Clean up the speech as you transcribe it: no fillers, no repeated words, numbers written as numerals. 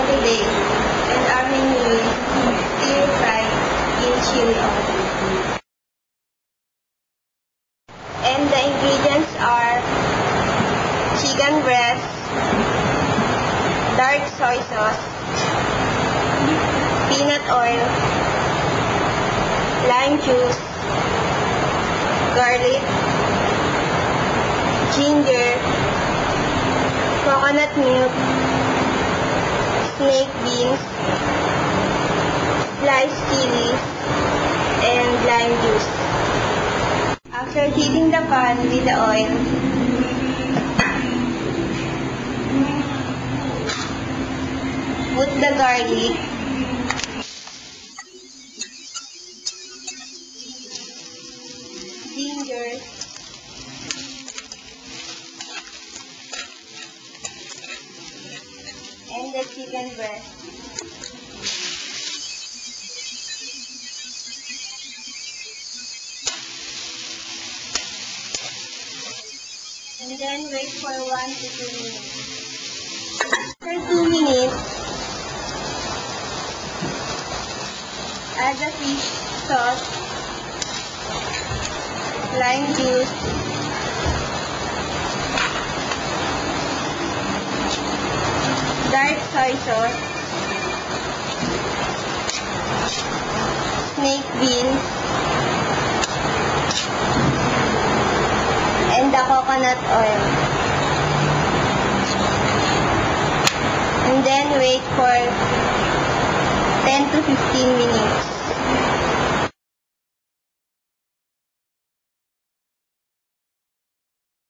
today, and our menu is stir-fried in chili oil. And the ingredients are chicken breast, dark soy sauce, peanut oil, lime juice, garlic, ginger, coconut milk, snake beans, sliced chilies, and lime juice. After heating the pan with the oil, put the garlic, ginger, and the chicken breast. And then wait for 1 to 2 minutes. After 2 minutes, add the fish sauce, lime juice, dark soy sauce, snake beans, and the coconut oil. And then wait for 10 to 15 minutes.